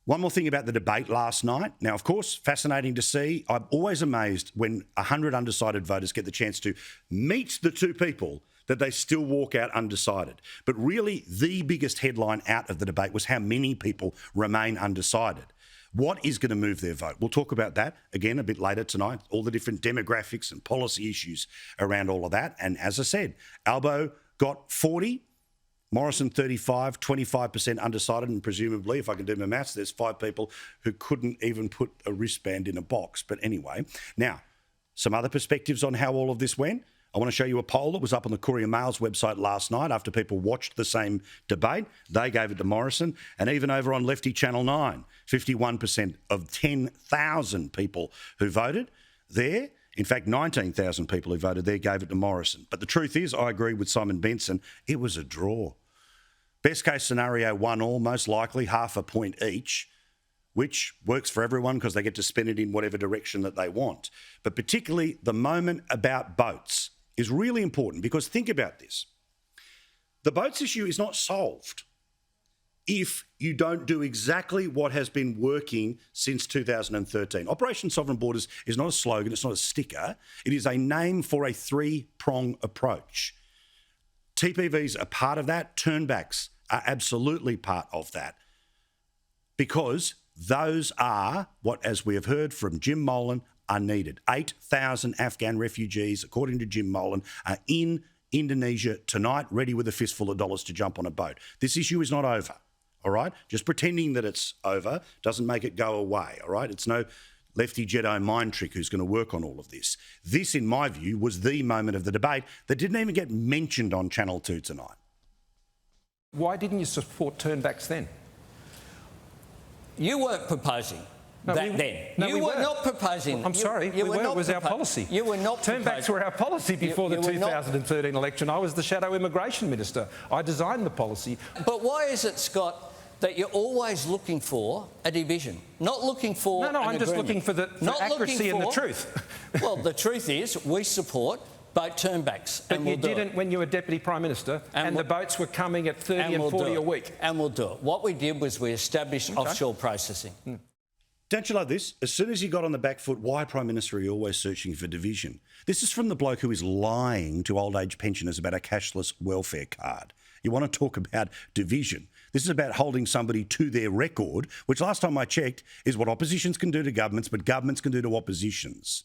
One more thing about the debate last night. Now, of course, fascinating to see. I'm always amazed when 100 undecided voters get the chance to meet the two people that they still walk out undecided. But really, the biggest headline out of the debate was how many people remain undecided. What is going to move their vote? We'll talk about that again a bit later tonight, all the different demographics and policy issues around all of that. And as I said, Albo got 40, Morrison 35, 25% undecided, and presumably, if I can do my maths, there's 5 people who couldn't even put a wristband in a box. But anyway, now, some other perspectives on how all of this went. I want to show you a poll that was up on the Courier Mail's website last night after people watched the same debate. They gave it to Morrison. And even over on Lefty Channel 9, 51% of 10,000 people who voted there, in fact, 19,000 people who voted there gave it to Morrison. But the truth is, I agree with Simon Benson, it was a draw. Best case scenario, 1-1, most likely half a point each, which works for everyone because they get to spend it in whatever direction that they want. But particularly the moment about boats is really important because think about this. The boats issue is not solved if you don't do exactly what has been working since 2013. Operation Sovereign Borders is not a slogan, it's not a sticker. It is a name for a three-pronged approach. TPVs are part of that. Turnbacks are absolutely part of that because those are what, as we have heard from Jim Molan, are needed. 8,000 Afghan refugees, according to Jim Molan, are in Indonesia tonight, ready with a fistful of dollars to jump on a boat. This issue is not over, all right? Just pretending that it's over doesn't make it go away, all right? It's no Lefty Jedi mind trick who's going to work on all of this. This, in my view, was the moment of the debate that didn't even get mentioned on Channel 2 tonight. Why didn't you support turnbacks then? You weren't proposing then. No, you were not proposing. I'm sorry, we were. It was our policy. You were not Turnbacks were our policy before the 2013 election. I was the shadow immigration minister. I designed the policy. But why is it, Scott, that you're always looking for a division, not looking for No, I'm just agreement. looking for the accuracy and the truth. Well, the truth is we support boat turnbacks. But you didn't when you were Deputy Prime Minister and the boats were coming at 30 and 40 a week. And we'll do it. What we did was we established offshore processing. Don't you love this? As soon as he got on the back foot, why, Prime Minister, are you always searching for division? This is from the bloke who is lying to old age pensioners about a cashless welfare card. You want to talk about division. This is about holding somebody to their record, which last time I checked is what oppositions can do to governments, but governments can do to oppositions.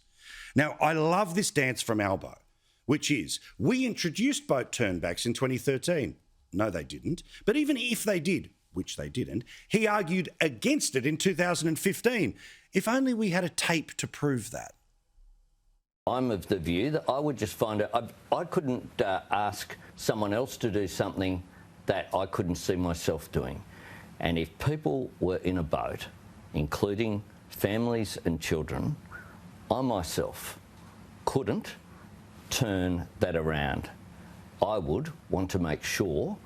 Now, I love this dance from Albo, which is, we introduced boat turnbacks in 2013. No, they didn't. But even if they did, which they didn't, he argued against it in 2015. If only we had a tape to prove that. I'm of the view that I would just find it. I couldn't ask someone else to do something that I couldn't see myself doing. And if people were in a boat, including families and children, I myself couldn't turn that around. I would want to make sure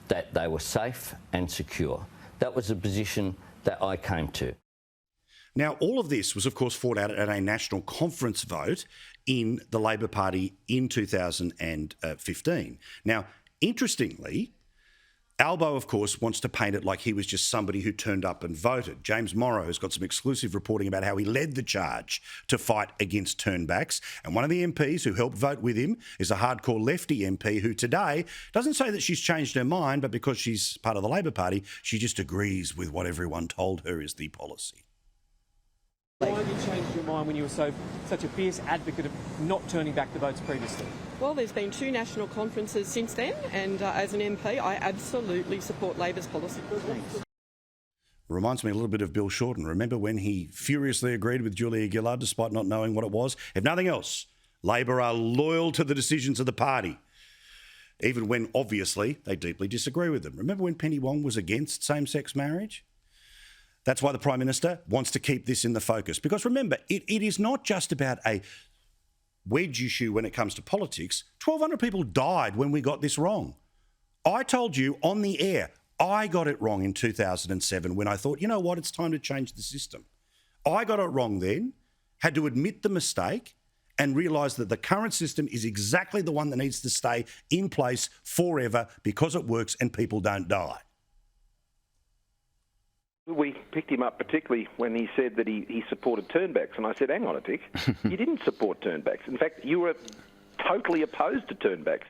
that they were safe and secure. That was the position that I came to. Now, all of this was, of course, fought out at a national conference vote in the Labor Party in 2015. Now, interestingly, Albo, of course, wants to paint it like he was just somebody who turned up and voted. James Morrow has got some exclusive reporting about how he led the charge to fight against turnbacks. And one of the MPs who helped vote with him is a hardcore lefty MP who today doesn't say that she's changed her mind, but because she's part of the Labor Party, she just agrees with what everyone told her is the policy. Why did you change your mind when you were such a fierce advocate of not turning back the votes previously? Well, there's been 2 national conferences since then, and as an MP, I absolutely support Labor's policy. Reminds me a little bit of Bill Shorten. Remember when he furiously agreed with Julia Gillard despite not knowing what it was? If nothing else, Labor are loyal to the decisions of the party, even when, obviously, they deeply disagree with them. Remember when Penny Wong was against same-sex marriage? That's why the Prime Minister wants to keep this in the focus. Because remember, it is not just about a wedge issue when it comes to politics. 1,200 people died when we got this wrong. I told you on the air, I got it wrong in 2007 when I thought, you know what, it's time to change the system. I got it wrong then, had to admit the mistake and realise that the current system is exactly the one that needs to stay in place forever because it works and people don't die. we picked him up particularly when he said that he supported turnbacks. And I said, hang on a tick, you didn't support turnbacks. In fact, you were totally opposed to turnbacks.